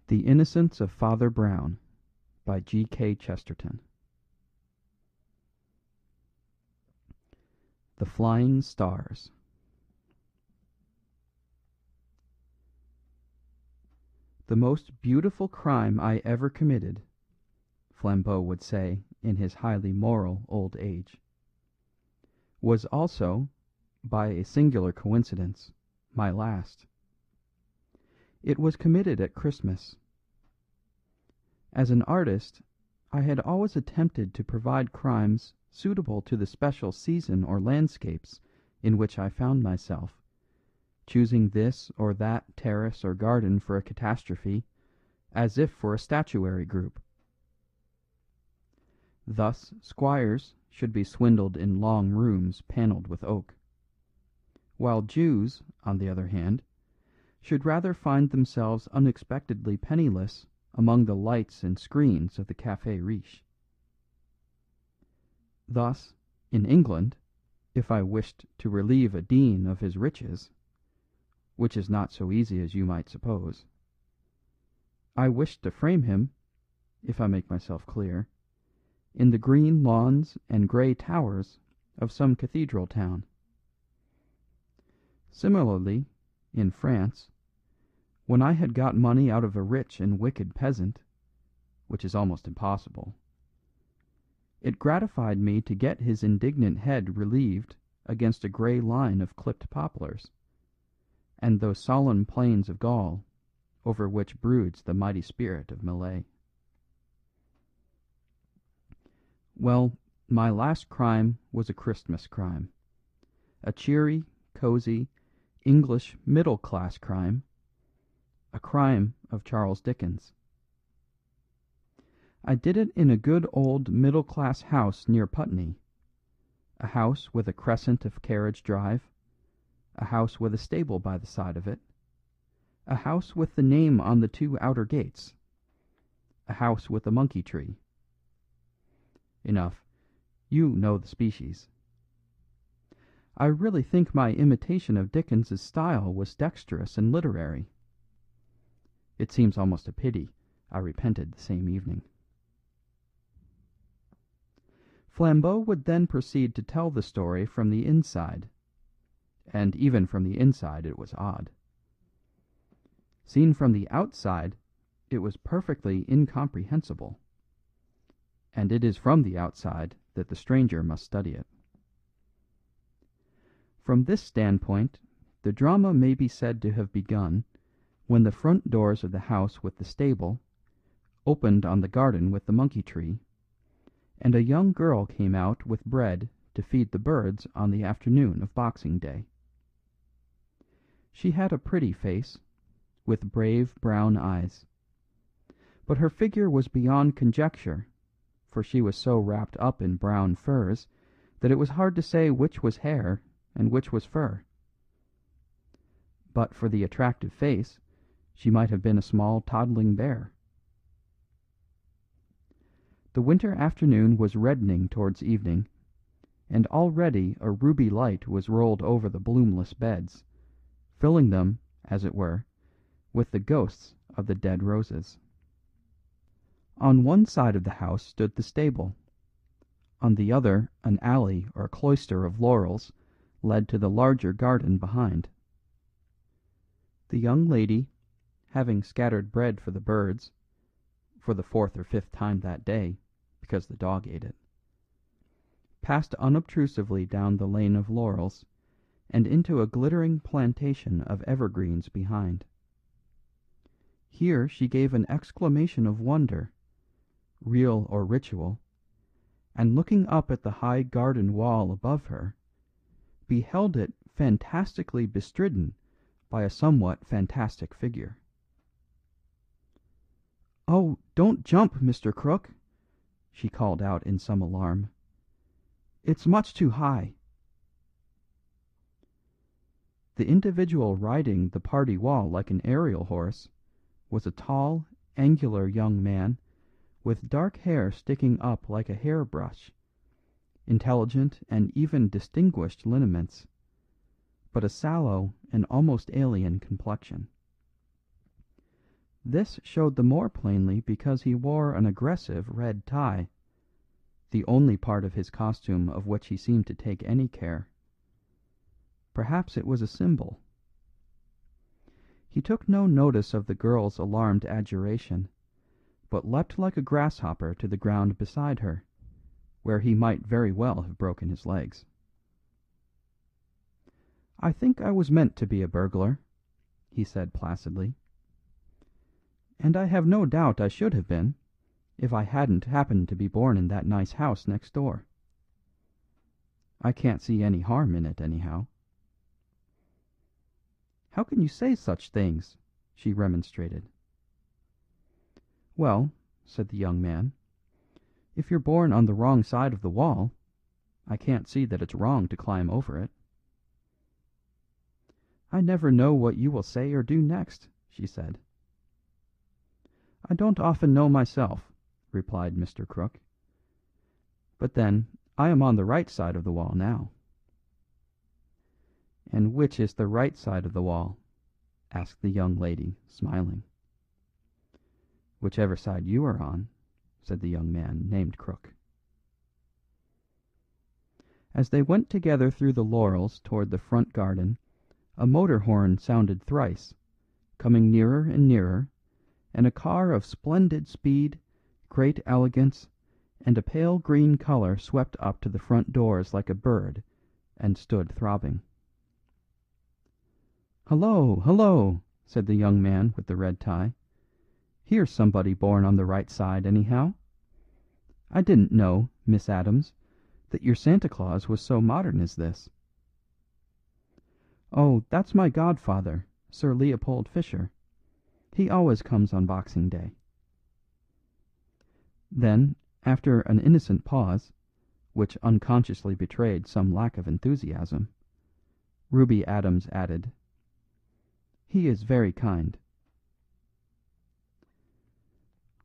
The Innocence of Father Brown by G.K. Chesterton. The Flying Stars. The most beautiful crime I ever committed, Flambeau would say in his highly moral old age, was also, by a singular coincidence, my last. It was committed at Christmas. As an artist, I had always attempted to provide crimes suitable to the special season or landscapes in which I found myself, choosing this or that terrace or garden for a catastrophe, as if for a statuary group. Thus squires should be swindled in long rooms panelled with oak, while Jews, on the other hand, should rather find themselves unexpectedly penniless among the lights and screens of the Café Riche. Thus, in England, if I wished to relieve a dean of his riches, which is not so easy as you might suppose, I wished to frame him, if I make myself clear, in the green lawns and grey towers of some cathedral town. Similarly, in France, when I had got money out of a rich and wicked peasant, which is almost impossible, it gratified me to get his indignant head relieved against a grey line of clipped poplars, and those solemn plains of Gaul over which broods the mighty spirit of Millet. Well, my last crime was a Christmas crime, a cheery, cosy, English middle-class crime, a crime of Charles Dickens. I did it in a good old middle-class house near Putney, a house with a crescent of Carriage Drive, a house with a stable by the side of it, a house with the name on the two outer gates, a house with a monkey tree. Enough, you know the species. I really think my imitation of Dickens's style was dexterous and literary. It seems almost a pity I repented the same evening. Flambeau would then proceed to tell the story from the inside, and even from the inside it was odd. Seen from the outside, it was perfectly incomprehensible, and it is from the outside that the stranger must study it. From this standpoint, the drama may be said to have begun when the front doors of the house with the stable opened on the garden with the monkey tree, and a young girl came out with bread to feed the birds on the afternoon of Boxing Day. She had a pretty face, with brave brown eyes, but her figure was beyond conjecture, for she was so wrapped up in brown furs that it was hard to say which was hair and which was fur. But for the attractive face, she might have been a small toddling bear. The winter afternoon was reddening towards evening, and already a ruby light was rolled over the bloomless beds, filling them, as it were, with the ghosts of the dead roses. On one side of the house stood the stable; on the other an alley or cloister of laurels led to the larger garden behind. The young lady, having scattered bread for the birds, for the fourth or fifth time that day, because the dog ate it, passed unobtrusively down the lane of laurels and into a glittering plantation of evergreens behind. Here she gave an exclamation of wonder, real or ritual, and looking up at the high garden wall above her, beheld it fantastically bestridden by a somewhat fantastic figure. "Oh, don't jump, Mr. Crook," she called out in some alarm. "It's much too high." The individual riding the party wall like an aerial horse was a tall, angular young man with dark hair sticking up like a hair-brush, intelligent and even distinguished lineaments, but a sallow and almost alien complexion. This showed the more plainly because he wore an aggressive red tie, the only part of his costume of which he seemed to take any care. Perhaps it was a symbol. He took no notice of the girl's alarmed adjuration, but leapt like a grasshopper to the ground beside her, where he might very well have broken his legs. "I think I was meant to be a burglar," he said placidly. "And I have no doubt I should have been, if I hadn't happened to be born in that nice house next door. I can't see any harm in it, anyhow." "How can you say such things?" she remonstrated. "Well," said the young man, "if you're born on the wrong side of the wall, I can't see that it's wrong to climb over it." "I never know what you will say or do next," she said. "I don't often know myself," replied Mr. Crook. "But then I am on the right side of the wall now." "And which is the right side of the wall?" asked the young lady, smiling. "Whichever side you are on," said the young man named Crook. As they went together through the laurels toward the front garden, a motor horn sounded thrice, coming nearer and nearer, and a car of splendid speed, great elegance, and a pale green colour swept up to the front doors like a bird, and stood throbbing. "Hullo, hullo!" said the young man with the red tie. "Here's somebody born on the right side, anyhow. I didn't know, Miss Adams, that your Santa Claus was so modern as this." "Oh, that's my godfather, Sir Leopold Fisher. He always comes on Boxing Day." Then, after an innocent pause, which unconsciously betrayed some lack of enthusiasm, Ruby Adams added, "He is very kind."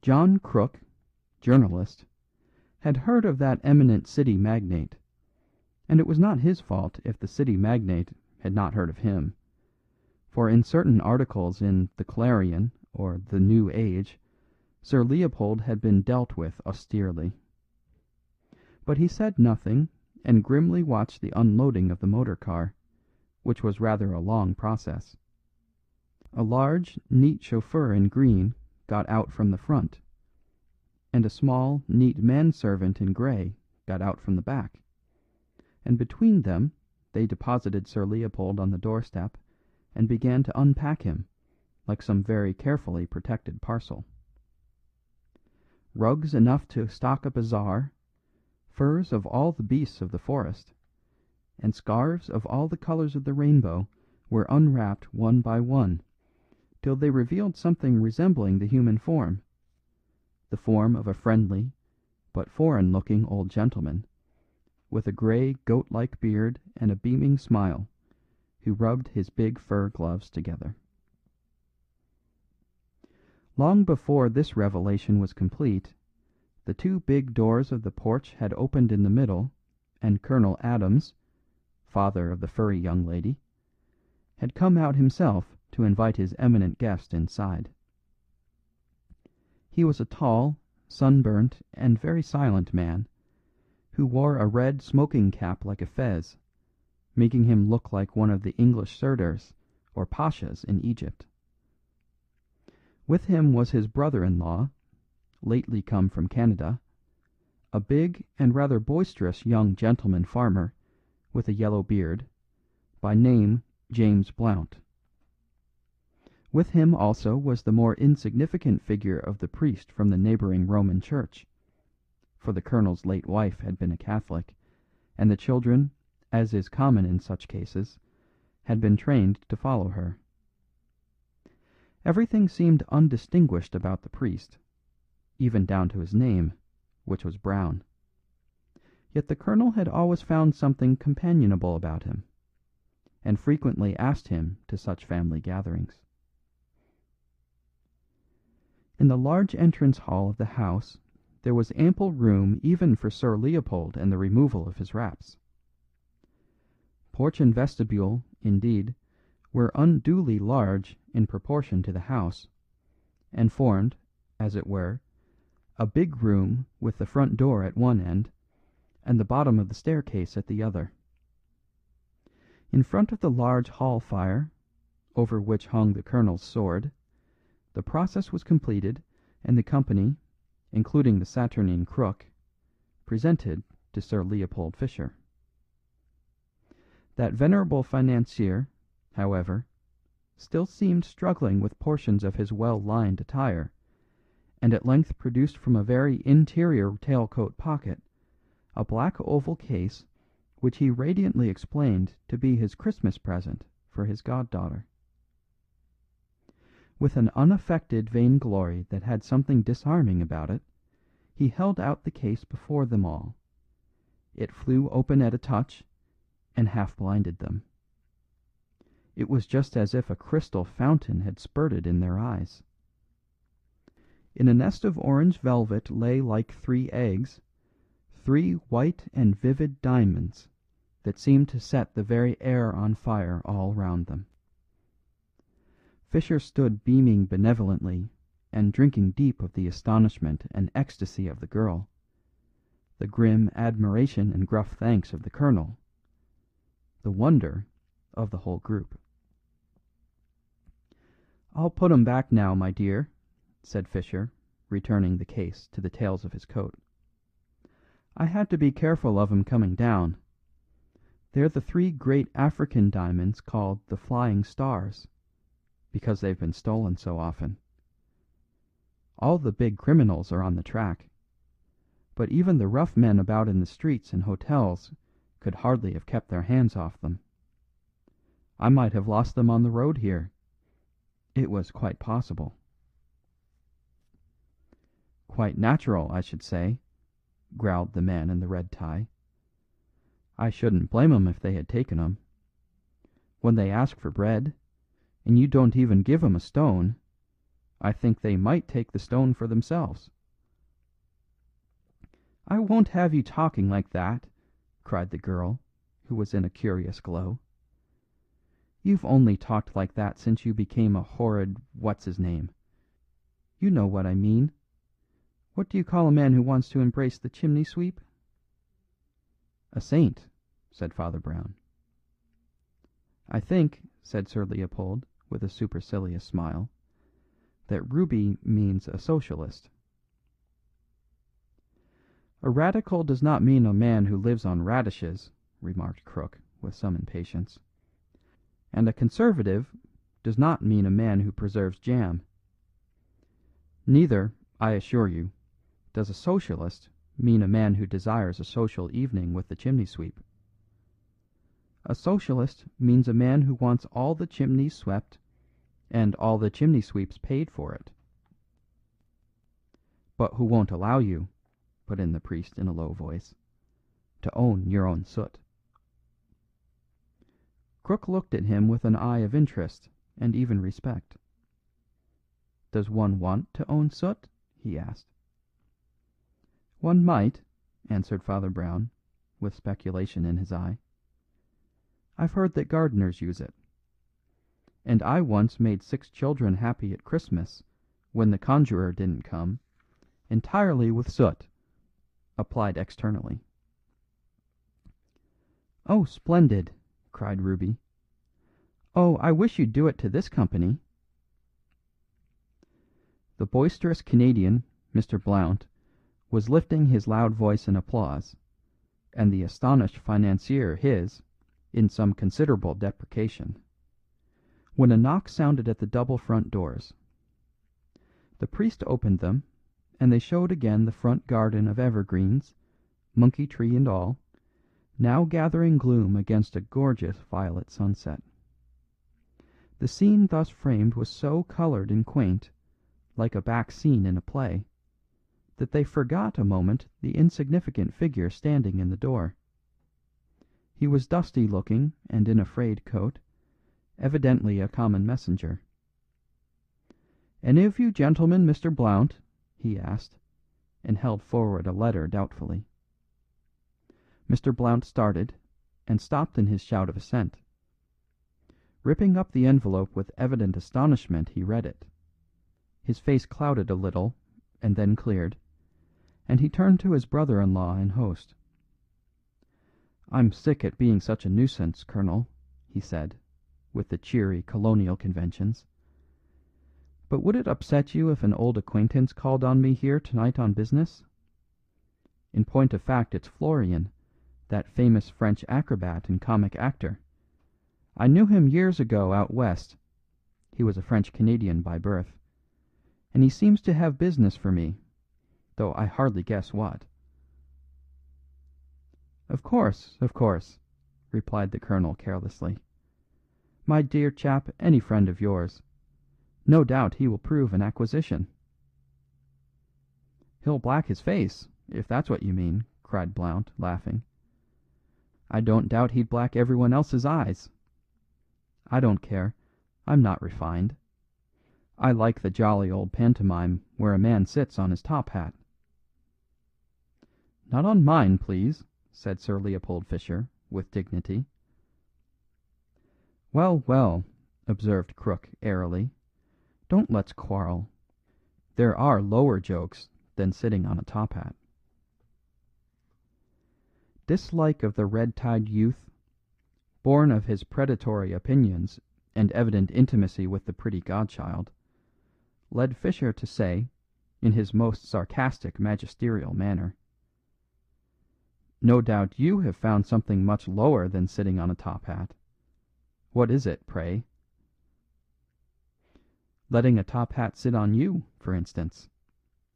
John Crook, journalist, had heard of that eminent city magnate, and it was not his fault if the city magnate had not heard of him, for in certain articles in the Clarion or the New Age Sir Leopold had been dealt with austerely. But he said nothing, and grimly watched the unloading of the motor car, which was rather a long process. A large, neat chauffeur in green got out from the front, and a small, neat manservant in grey got out from the back, and between them they deposited Sir Leopold on the doorstep and began to unpack him, like some very carefully protected parcel. Rugs enough to stock a bazaar, furs of all the beasts of the forest, and scarves of all the colours of the rainbow were unwrapped one by one, till they revealed something resembling the human form, the form of a friendly but foreign-looking old gentleman, with a grey goat-like beard and a beaming smile, who rubbed his big fur gloves together. Long before this revelation was complete, the two big doors of the porch had opened in the middle, and Colonel Adams, father of the furry young lady, had come out himself to invite his eminent guest inside. He was a tall, sunburnt, and very silent man, who wore a red smoking cap like a fez, making him look like one of the English sirdars or pashas in Egypt. With him was his brother-in-law, lately come from Canada, a big and rather boisterous young gentleman farmer with a yellow beard, by name James Blount. With him also was the more insignificant figure of the priest from the neighbouring Roman church, for the colonel's late wife had been a Catholic, and the children, as is common in such cases, had been trained to follow her. Everything seemed undistinguished about the priest, even down to his name, which was Brown. Yet the colonel had always found something companionable about him, and frequently asked him to such family gatherings. In the large entrance hall of the house there was ample room even for Sir Leopold and the removal of his wraps. Porch and vestibule, indeed, were unduly large in proportion to the house, and formed, as it were, a big room with the front door at one end and the bottom of the staircase at the other. In front of the large hall fire, over which hung the colonel's sword, the process was completed, and the company, including the saturnine Crook, presented to Sir Leopold Fisher. That venerable financier, however, still seemed struggling with portions of his well-lined attire, and at length produced from a very interior tailcoat pocket a black oval case which he radiantly explained to be his Christmas present for his goddaughter. With an unaffected vainglory that had something disarming about it, he held out the case before them all. It flew open at a touch, and half blinded them. It was just as if a crystal fountain had spurted in their eyes. In a nest of orange velvet lay like 3 eggs, 3 white and vivid diamonds that seemed to set the very air on fire all round them. Fisher stood beaming benevolently and drinking deep of the astonishment and ecstasy of the girl, the grim admiration and gruff thanks of the colonel, the wonder of the whole group. "I'll put 'em back now, my dear," said Fisher, returning the case to the tails of his coat. "I had to be careful of 'em coming down. They're the 3 great African diamonds called the Flying Stars, because they've been stolen so often. All the big criminals are on the track, but even the rough men about in the streets and hotels could hardly have kept their hands off them. I might have lost them on the road here. It was quite possible." "Quite natural, I should say," growled the man in the red tie. "I shouldn't blame 'em if they had taken 'em. When they ask for bread, and you don't even give 'em a stone, I think they might take the stone for themselves." "I won't have you talking like that," cried the girl, who was in a curious glow. "You've only talked like that since you became a horrid what's-his-name. You know what I mean. What do you call a man who wants to embrace the chimney sweep?" "A saint," said Father Brown. "I think," said Sir Leopold, with a supercilious smile, "that Ruby means a socialist." "A radical does not mean a man who lives on radishes," remarked Crook, with some impatience. "And a conservative does not mean a man who preserves jam. Neither, I assure you, does a socialist mean a man who desires a social evening with the chimney sweep. A socialist means a man who wants all the chimneys swept and all the chimney sweeps paid for it." "But who won't allow you," put in the priest in a low voice, "to own your own soot." Crook looked at him with an eye of interest and even respect. "Does one want to own soot?" he asked. "One might," answered Father Brown, with speculation in his eye. "I've heard that gardeners use it. And I once made 6 children happy at Christmas, when the conjurer didn't come, entirely with soot, applied externally." "Oh, splendid!" cried Ruby. "Oh, I wish you'd do it to this company." The boisterous Canadian, Mr. Blount, was lifting his loud voice in applause, and the astonished financier his, in some considerable deprecation, when a knock sounded at the double front doors. The priest opened them, and they showed again the front garden of evergreens, monkey tree and all, now gathering gloom against a gorgeous violet sunset. The scene thus framed was so coloured and quaint, like a back scene in a play, that they forgot a moment the insignificant figure standing in the door. He was dusty looking and in a frayed coat, evidently a common messenger. "Any of you gentlemen Mr. Blount?" he asked, and held forward a letter doubtfully. Mr. Blount started, and stopped in his shout of assent. Ripping up the envelope with evident astonishment, he read it. His face clouded a little, and then cleared, and he turned to his brother-in-law and host. "I'm sick at being such a nuisance, Colonel," he said, with the cheery colonial conventions. "But would it upset you if an old acquaintance called on me here tonight on business? In point of fact, it's Florian, that famous French acrobat and comic actor. I knew him years ago out west. He was a French Canadian by birth. And he seems to have business for me, though I hardly guess what." Of course," replied the colonel carelessly. "My dear chap, any friend of yours. No doubt he will prove an acquisition." "He'll black his face, if that's what you mean," cried Blount, laughing. "I don't doubt he'd black everyone else's eyes. I don't care, I'm not refined. I like the jolly old pantomime where a man sits on his top hat." "Not on mine, please," said Sir Leopold Fischer, with dignity. "Well, well," observed Crook airily, "don't let's quarrel. There are lower jokes than sitting on a top hat." Dislike of the red-tied youth, born of his predatory opinions and evident intimacy with the pretty godchild, led Fischer to say, in his most sarcastic magisterial manner, "No doubt you have found something much lower than sitting on a top hat. What is it, pray?" "Letting a top hat sit on you, for instance,"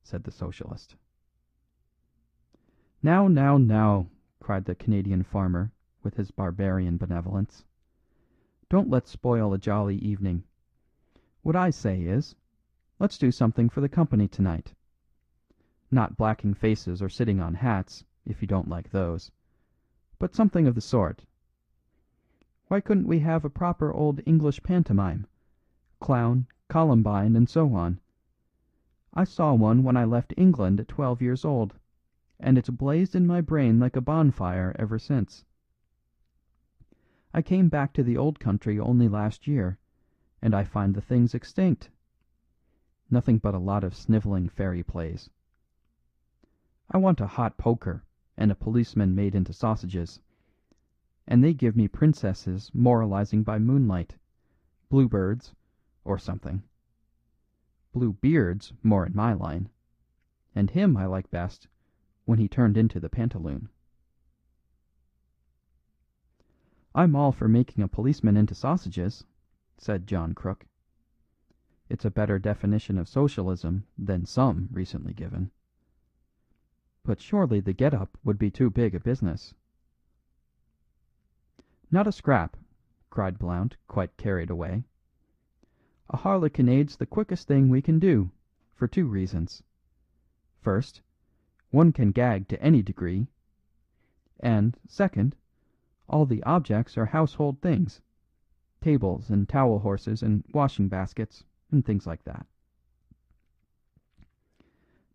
said the Socialist. Now," cried the Canadian farmer with his barbarian benevolence. "Don't let's spoil a jolly evening. What I say is, let's do something for the company tonight. Not blacking faces or sitting on hats, if you don't like those, but something of the sort. Why couldn't we have a proper old English pantomime? Clown, Columbine, and so on. I saw one when I left England at 12 years old, and it's blazed in my brain like a bonfire ever since. I came back to the old country only last year, and I find the thing's extinct. Nothing but a lot of snivelling fairy plays. I want a hot poker and a policeman made into sausages, and they give me princesses moralizing by moonlight, bluebirds, or something. Bluebeard's more in my line, and him I like best when he turned into the pantaloon." "I'm all for making a policeman into sausages," said John Crook. "It's a better definition of socialism than some recently given. But surely the get-up would be too big a business." "Not a scrap," cried Blount, quite carried away. "A harlequinade's the quickest thing we can do, for two reasons. First, one can gag to any degree, and, second, all the objects are household things, tables and towel horses and washing baskets and things like that."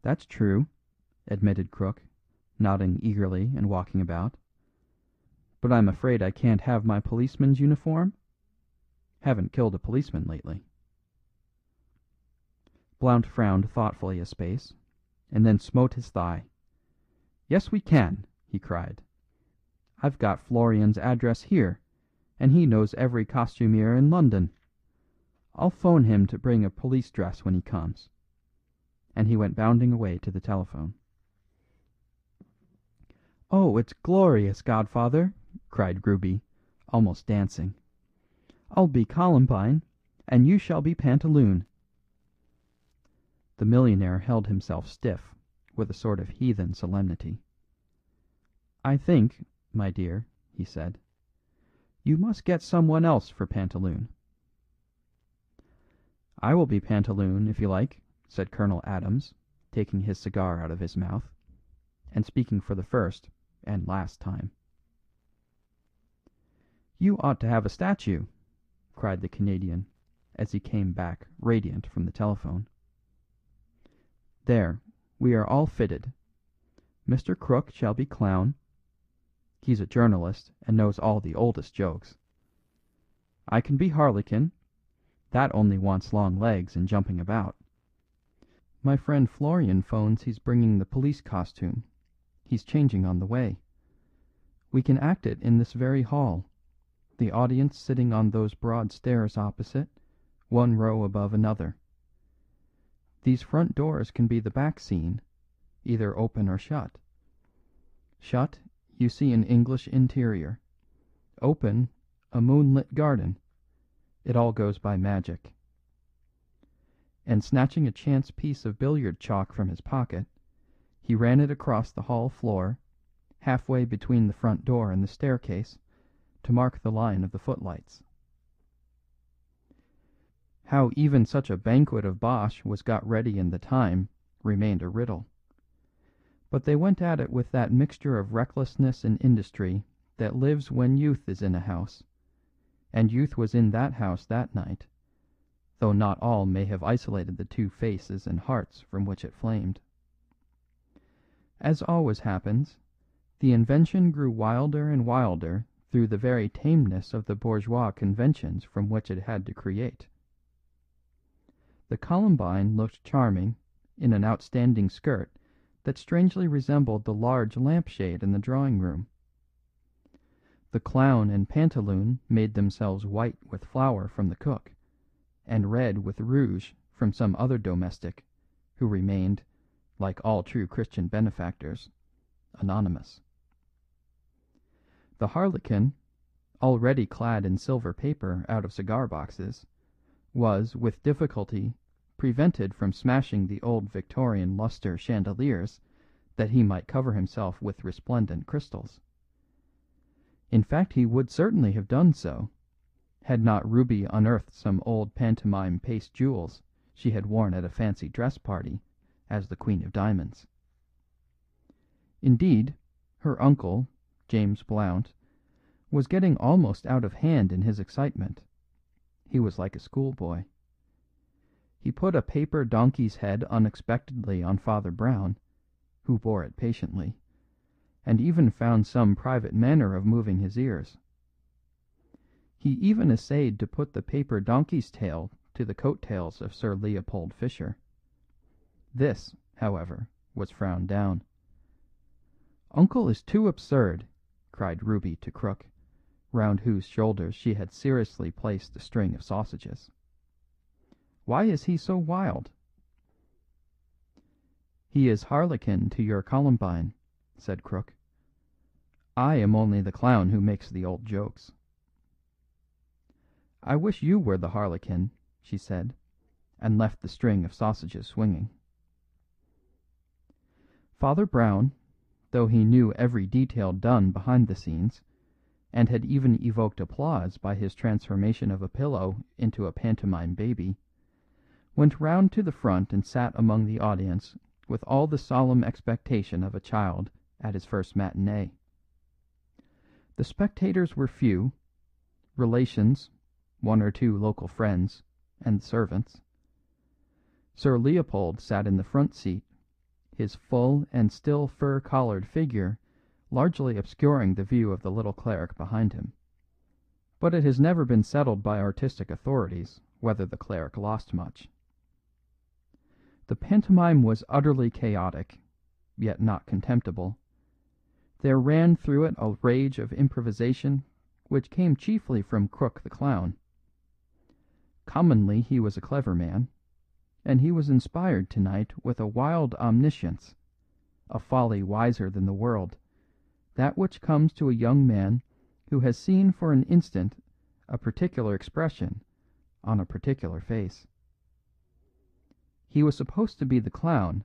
"That's true," admitted Crook, nodding eagerly and walking about. "But I'm afraid I can't have my policeman's uniform. Haven't killed a policeman lately." Blount frowned thoughtfully a space, and then smote his thigh. "Yes, we can," he cried. "I've got Florian's address here, and he knows every costumier in London. I'll phone him to bring a police dress when he comes." And he went bounding away to the telephone. "Oh, it's glorious, godfather," cried Ruby, almost dancing. "I'll be Columbine, and you shall be Pantaloon." The millionaire held himself stiff, with a sort of heathen solemnity. "I think, my dear," he said, "you must get someone else for Pantaloon." "I will be Pantaloon, if you like," said Colonel Adams, taking his cigar out of his mouth, and speaking for the first and last time. "You ought to have a statue," cried the Canadian, as he came back radiant from the telephone. "There, we are all fitted. Mr. Crook shall be clown. He's a journalist and knows all the oldest jokes. I can be harlequin. That only wants long legs and jumping about. My friend Florian phones he's bringing the police costume. He's changing on the way. We can act it in this very hall, the audience sitting on those broad stairs opposite, one row above another. These front doors can be the back scene, either open or shut. Shut, you see an English interior. Open, a moonlit garden. It all goes by magic." And snatching a chance piece of billiard chalk from his pocket, he ran it across the hall floor, halfway between the front door and the staircase, to mark the line of the footlights. How even such a banquet of bosh was got ready in the time remained a riddle. But they went at it with that mixture of recklessness and industry that lives when youth is in a house, and youth was in that house that night, though not all may have isolated the two faces and hearts from which it flamed. As always happens, the invention grew wilder and wilder through the very tameness of the bourgeois conventions from which it had to create. The Columbine looked charming in an outstanding skirt that strangely resembled the large lampshade in the drawing room. The clown and pantaloon made themselves white with flour from the cook, and red with rouge from some other domestic, who remained, like all true Christian benefactors, anonymous. The harlequin, already clad in silver paper out of cigar boxes, was with difficulty prevented from smashing the old Victorian lustre chandeliers that he might cover himself with resplendent crystals. In fact, he would certainly have done so, had not Ruby unearthed some old pantomime paste jewels she had worn at a fancy dress party as the Queen of Diamonds. Indeed, her uncle, James Blount, was getting almost out of hand in his excitement. He was like a schoolboy. He put a paper donkey's head unexpectedly on Father Brown, who bore it patiently, and even found some private manner of moving his ears. He even essayed to put the paper donkey's tail to the coat-tails of Sir Leopold Fisher. This, however, was frowned down. "Uncle is too absurd," cried Ruby to Crook, round whose shoulders she had seriously placed a string of sausages. "Why is he so wild?" "He is harlequin to your Columbine," said Crook. "I am only the clown who makes the old jokes." "I wish you were the harlequin," she said, and left the string of sausages swinging. Father Brown, though he knew every detail done behind the scenes, and had even evoked applause by his transformation of a pillow into a pantomime baby, went round to the front and sat among the audience with all the solemn expectation of a child at his first matinee. The spectators were few: relations, one or two local friends, and servants. Sir Leopold sat in the front seat, his full and still fur-collared figure largely obscuring the view of the little cleric behind him. But it has never been settled by artistic authorities whether the cleric lost much. The pantomime was utterly chaotic, yet not contemptible. There ran through it a rage of improvisation which came chiefly from Crook the clown. Commonly he was a clever man, and he was inspired tonight with a wild omniscience, a folly wiser than the world, that which comes to a young man who has seen for an instant a particular expression on a particular face. He was supposed to be the clown,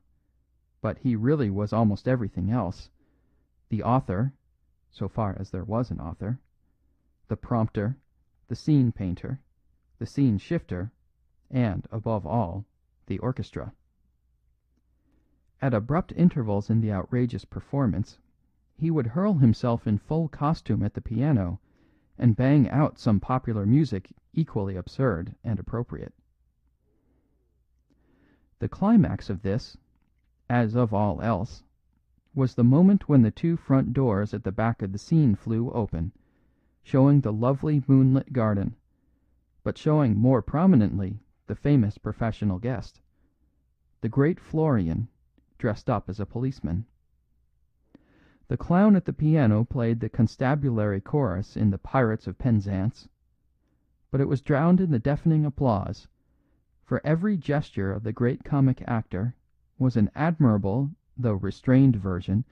but he really was almost everything else: the author, so far as there was an author, the prompter, the scene painter, the scene shifter, and, above all, the orchestra. At abrupt intervals in the outrageous performance, he would hurl himself in full costume at the piano and bang out some popular music equally absurd and appropriate. The climax of this, as of all else, was the moment when the two front doors at the back of the scene flew open, showing the lovely moonlit garden, but showing more prominently the famous professional guest, the great Florian, dressed up as a policeman. The clown at the piano played the constabulary chorus in the Pirates of Penzance, but it was drowned in the deafening applause, for every gesture of the great comic actor was an admirable though restrained version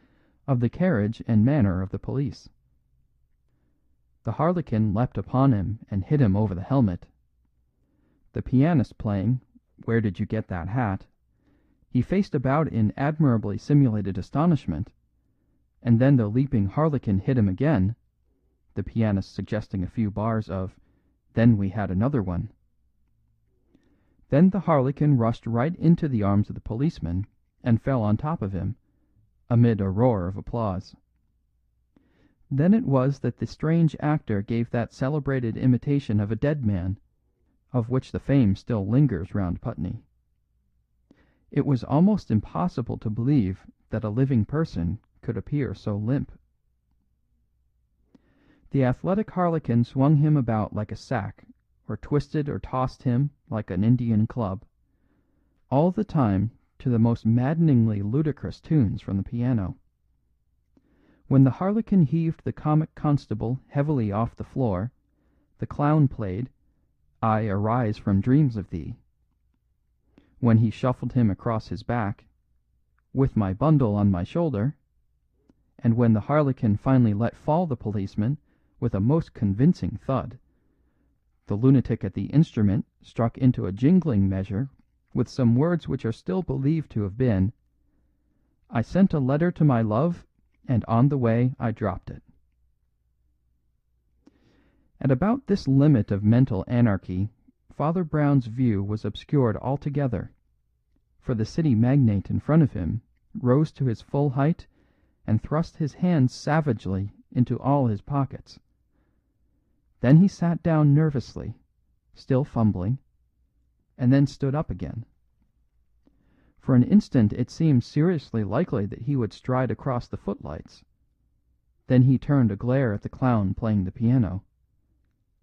of the carriage and manner of the police. The harlequin leapt upon him and hit him over the helmet. The pianist playing "Where Did You Get That Hat?" he faced about in admirably simulated astonishment, and then the leaping harlequin hit him again, the pianist suggesting a few bars of "Then We Had Another One." Then the harlequin rushed right into the arms of the policeman and fell on top of him, amid a roar of applause. Then it was that the strange actor gave that celebrated imitation of a dead man, of which the fame still lingers round Putney. It was almost impossible to believe that a living person could appear so limp. The athletic harlequin swung him about like a sack, or twisted or tossed him like an Indian club, all the time to the most maddeningly ludicrous tunes from the piano. When the harlequin heaved the comic constable heavily off the floor, the clown played "I Arise from Dreams of Thee." When he shuffled him across his back, "With my bundle on my shoulder," and when the harlequin finally let fall the policeman with a most convincing thud, the lunatic at the instrument struck into a jingling measure with some words which are still believed to have been, "I sent a letter to my love, and on the way I dropped it." At about this limit of mental anarchy Father Brown's view was obscured altogether, for the city magnate in front of him rose to his full height and thrust his hands savagely into all his pockets. Then he sat down nervously, still fumbling, and then stood up again. For an instant it seemed seriously likely that he would stride across the footlights. Then he turned a glare at the clown playing the piano,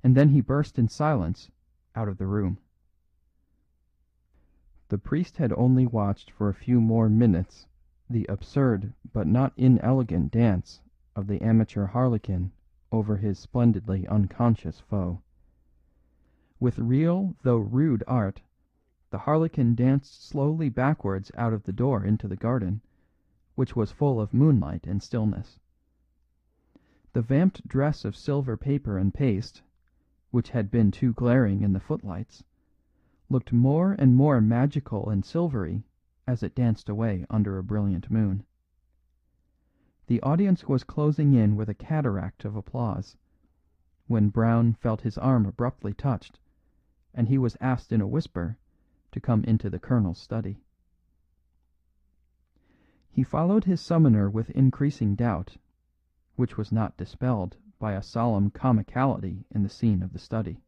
and then he burst in silence out of the room. The priest had only watched for a few more minutes the absurd but not inelegant dance of the amateur harlequin over his splendidly unconscious foe. With real though rude art, the harlequin danced slowly backwards out of the door into the garden, which was full of moonlight and stillness. The vamped dress of silver paper and paste, which had been too glaring in the footlights, looked more and more magical and silvery as it danced away under a brilliant moon. The audience was closing in with a cataract of applause, when Brown felt his arm abruptly touched, and he was asked in a whisper to come into the colonel's study. He followed his summoner with increasing doubt, which was not dispelled by a solemn comicality in the scene of the study.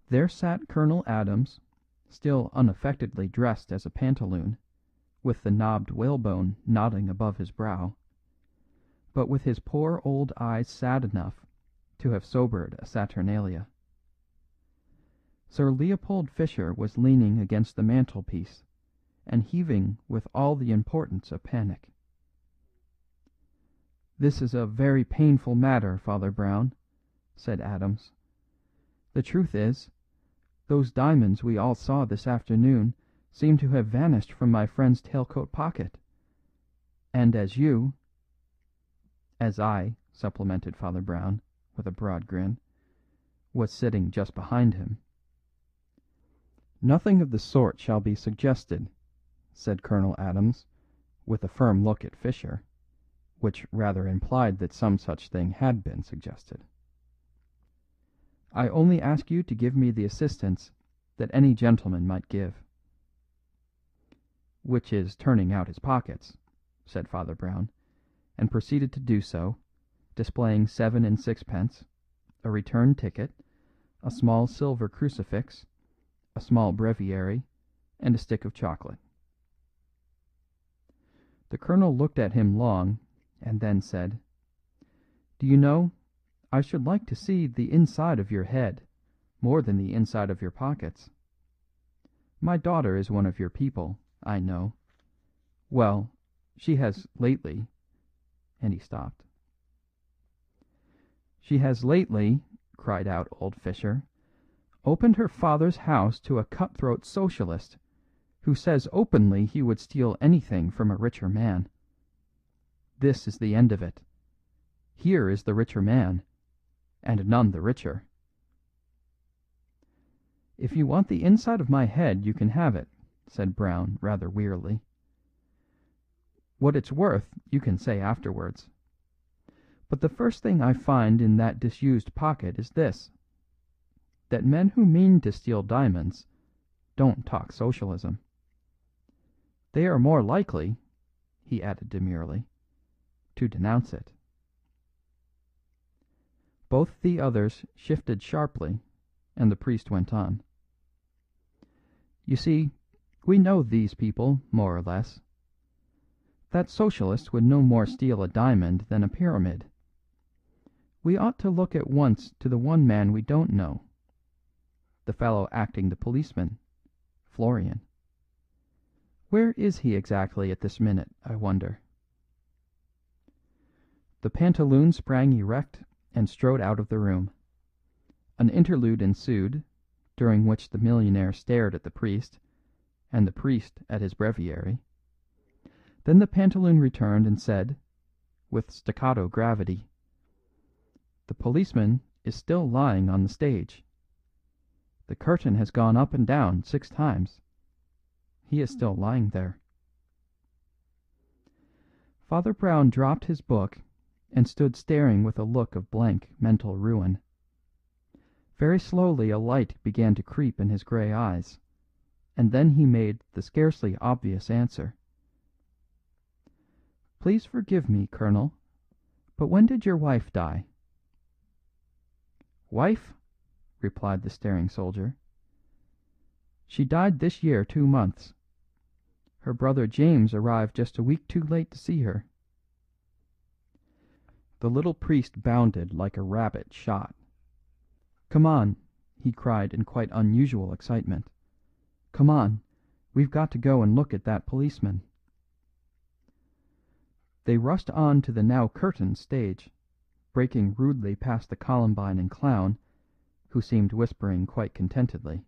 There sat Colonel Adams, still unaffectedly dressed as a pantaloon, with the knobbed whalebone nodding above his brow, but with his poor old eyes sad enough to have sobered a Saturnalia. Sir Leopold Fischer was leaning against the mantelpiece and heaving with all the importance of panic. "This is a very painful matter, Father Brown," said Adams. "The truth is, those diamonds we all saw this afternoon seem to have vanished from my friend's tailcoat pocket. And as you—" "As I," supplemented Father Brown, with a broad grin, "was sitting just behind him." "Nothing of the sort shall be suggested," said Colonel Adams, with a firm look at Fischer, which rather implied that some such thing had been suggested. "I only ask you to give me the assistance that any gentleman might give." "Which is turning out his pockets," said Father Brown, and proceeded to do so, displaying 7 and 6 pence, a return ticket, a small silver crucifix, a small breviary, and a stick of chocolate. The colonel looked at him long, and then said, "Do you know, I should like to see the inside of your head more than the inside of your pockets. My daughter is one of your people, I know. Well, she has lately," and he stopped. "She has lately," cried out old Fischer, "opened her father's house to a cutthroat Socialist, who says openly he would steal anything from a richer man. This is the end of it. Here is the richer man, and none the richer." "If you want the inside of my head you can have it," said Brown rather wearily. "What it's worth you can say afterwards. But the first thing I find in that disused pocket is this: that men who mean to steal diamonds don't talk Socialism. They are more likely," he added demurely, "to denounce it." Both the others shifted sharply, and the priest went on. "You see, we know these people, more or less. That Socialist would no more steal a diamond than a pyramid. We ought to look at once to the one man we don't know. The fellow acting the policeman, Florian. Where is he exactly at this minute, I wonder?" The pantaloon sprang erect and strode out of the room. An interlude ensued, during which the millionaire stared at the priest, and the priest at his breviary. Then the pantaloon returned and said, with staccato gravity, "The policeman is still lying on the stage. The curtain has gone up and down 6 times. He is still lying there." Father Brown dropped his book and stood staring with a look of blank mental ruin. Very slowly a light began to creep in his grey eyes, and then he made the scarcely obvious answer. "Please forgive me, Colonel, but when did your wife die?" "Wife?" replied the staring soldier. "She died this year 2 months. Her brother James arrived just a week too late to see her." The little priest bounded like a rabbit shot. "Come on," he cried in quite unusual excitement. "Come on, we've got to go and look at that policeman." They rushed on to the now curtained stage, breaking rudely past the Columbine and clown, who seemed whispering quite contentedly.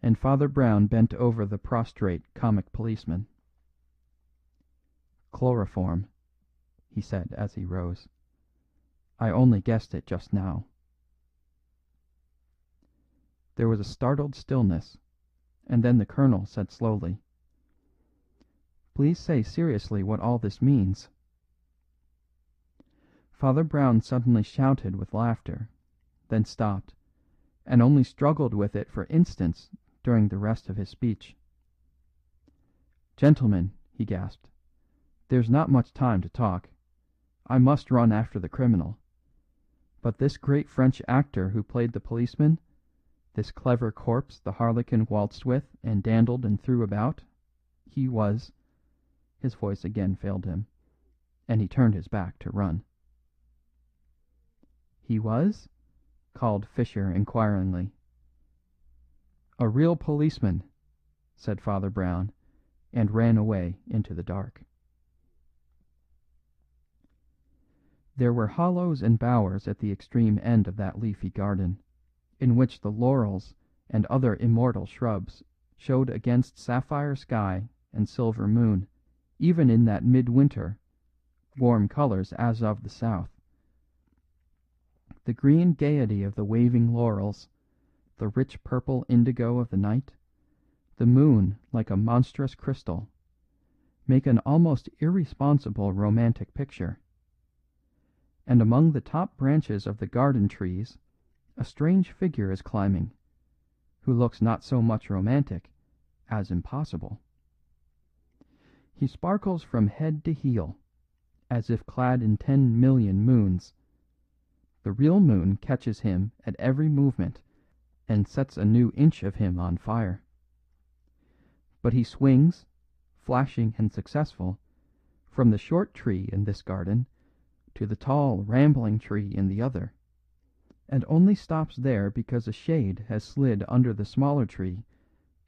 And Father Brown bent over the prostrate comic policeman. "Chloroform," he said as he rose. "I only guessed it just now." There was a startled stillness, and then the colonel said slowly, "Please say seriously what all this means." Father Brown suddenly shouted with laughter, then stopped, and only struggled with it for instants during the rest of his speech. "Gentlemen," he gasped, "there's not much time to talk. I must run after the criminal. But this great French actor who played the policeman, this clever corpse the harlequin waltzed with and dandled and threw about, he was—" His voice again failed him, and he turned his back to run. "He was?" called Fischer inquiringly. "A real policeman," said Father Brown, and ran away into the dark. There were hollows and bowers at the extreme end of that leafy garden, in which the laurels and other immortal shrubs showed against sapphire sky and silver moon, even in that midwinter, warm colours as of the south. The green gaiety of the waving laurels, the rich purple indigo of the night, the moon like a monstrous crystal, make an almost irresponsible romantic picture. And among the top branches of the garden trees a strange figure is climbing, who looks not so much romantic as impossible. He sparkles from head to heel, as if clad in 10,000,000 moons. The real moon catches him at every movement and sets a new inch of him on fire. But he swings, flashing and successful, from the short tree in this garden to the tall rambling tree in the other, and only stops there because a shade has slid under the smaller tree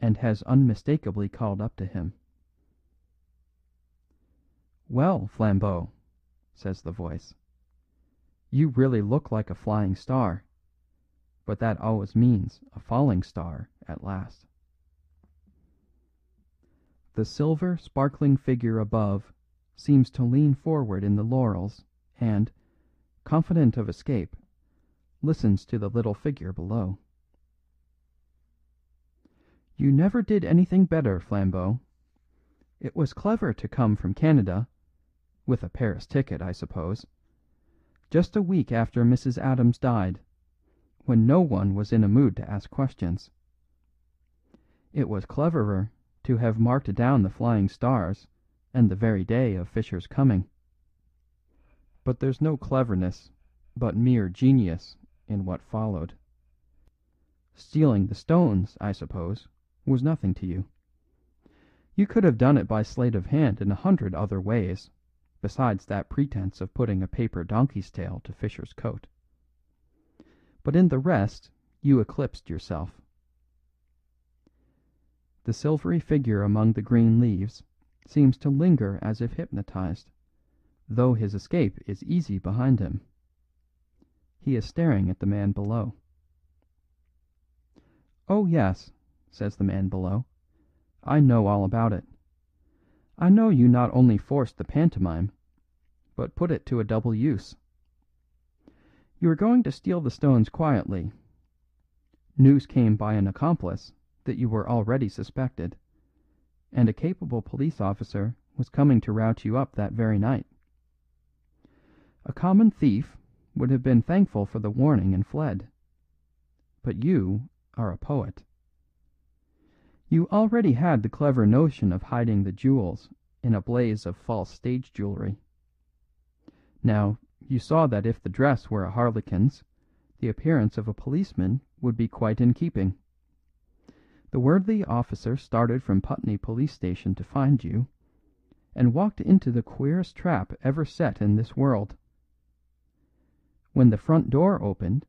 and has unmistakably called up to him. "Well, Flambeau," says the voice, "you really look like a flying star, but that always means a falling star at last." The silver, sparkling figure above seems to lean forward in the laurels and, confident of escape, listens to the little figure below. "You never did anything better, Flambeau. It was clever to come from Canada with a Paris ticket, I suppose just a week after Mrs. Adams died, when no one was in a mood to ask questions. It was cleverer to have marked down the flying stars and the very day of Fischer's coming. But there's no cleverness, but mere genius, in what followed. Stealing the stones, I suppose, was nothing to you. You could have done it by sleight of hand in 100 other ways, besides that pretence of putting a paper donkey's tail to Fischer's coat. But in the rest you eclipsed yourself." The silvery figure among the green leaves seems to linger as if hypnotized, though his escape is easy behind him. He is staring at the man below. "Oh, yes," says the man below, "I know all about it. I know you not only forced the pantomime, but put it to a double use. You were going to steal the stones quietly. News came by an accomplice that you were already suspected, and a capable police officer was coming to rout you up that very night. A common thief would have been thankful for the warning and fled. But you are a poet. You already had the clever notion of hiding the jewels in a blaze of false stage jewelry. Now, you saw that if the dress were a harlequin's, the appearance of a policeman would be quite in keeping. The worthy officer started from Putney police station to find you, and walked into the queerest trap ever set in this world. When the front door opened,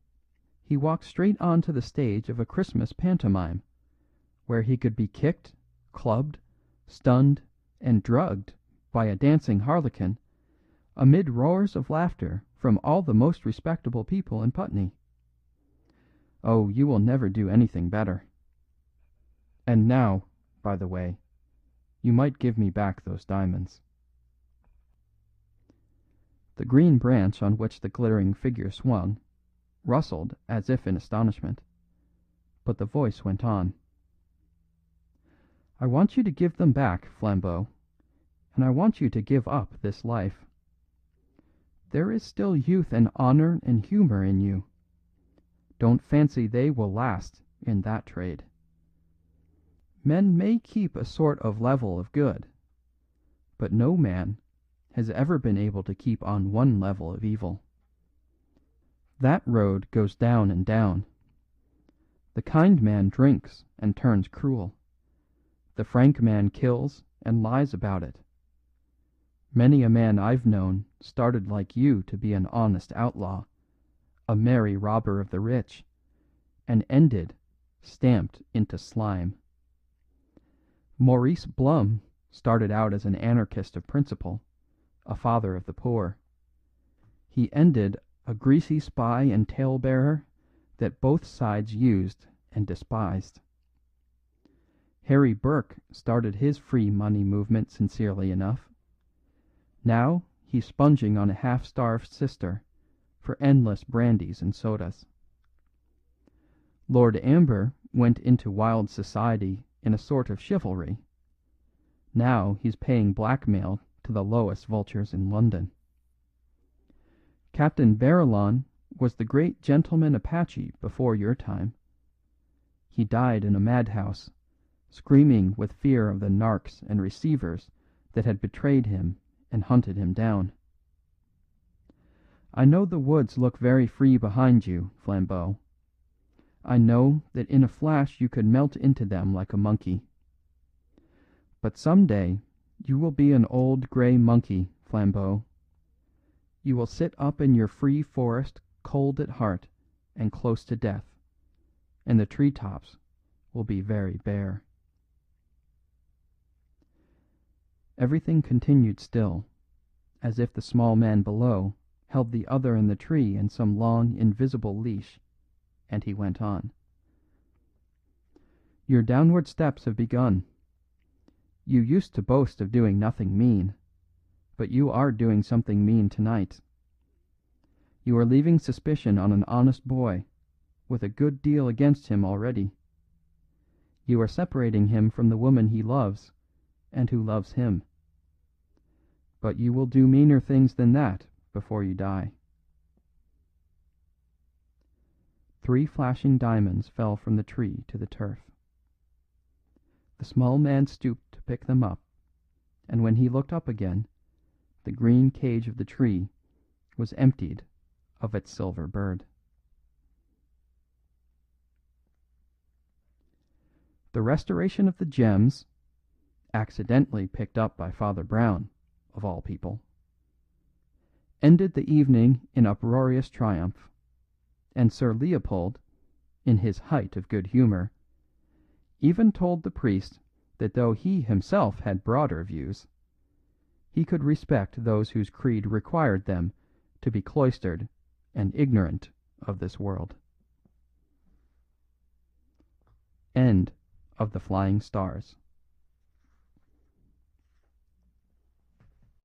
he walked straight on to the stage of a Christmas pantomime, where he could be kicked, clubbed, stunned, and drugged by a dancing harlequin, amid roars of laughter from all the most respectable people in Putney. Oh, you will never do anything better. And now, by the way, you might give me back those diamonds." The green branch on which the glittering figure swung rustled as if in astonishment, but the voice went on. "I want you to give them back, Flambeau, and I want you to give up this life. There is still youth and honor and humor in you. Don't fancy they will last in that trade. Men may keep a sort of level of good, but no man has ever been able to keep on one level of evil. That road goes down and down. The kind man drinks and turns cruel. The frank man kills and lies about it. Many a man I've known started like you to be an honest outlaw, a merry robber of the rich, and ended stamped into slime. Maurice Blum started out as an anarchist of principle, a father of the poor. He ended a greasy spy and talebearer that both sides used and despised. Harry Burke started his free money movement sincerely enough. Now he's sponging on a half-starved sister for endless brandies and sodas. Lord Amber went into wild society in a sort of chivalry. Now he's paying blackmail to the lowest vultures in London. Captain Barillon was the great gentleman Apache before your time. He died in a madhouse, screaming with fear of the narcs and receivers that had betrayed him and hunted him down. I know the woods look very free behind you, Flambeau. I know that in a flash you could melt into them like a monkey. But some day you will be an old grey monkey, Flambeau. You will sit up in your free forest, cold at heart and close to death, and the tree tops will be very bare. Everything continued still, as if the small man below held the other in the tree in some long invisible leash, and he went on. "Your downward steps have begun. You used to boast of doing nothing mean, but you are doing something mean tonight. You are leaving suspicion on an honest boy, with a good deal against him already. You are separating him from the woman he loves, and who loves him. But you will do meaner things than that before you die." 3 flashing diamonds fell from the tree to the turf. The small man stooped to pick them up, and when he looked up again, the green cage of the tree was emptied of its silver bird. The restoration of the gems, accidentally picked up by Father Brown, of all people, ended the evening in uproarious triumph, and Sir Leopold, in his height of good humour, even told the priest that though he himself had broader views, he could respect those whose creed required them to be cloistered and ignorant of this world. End of The Flying Stars.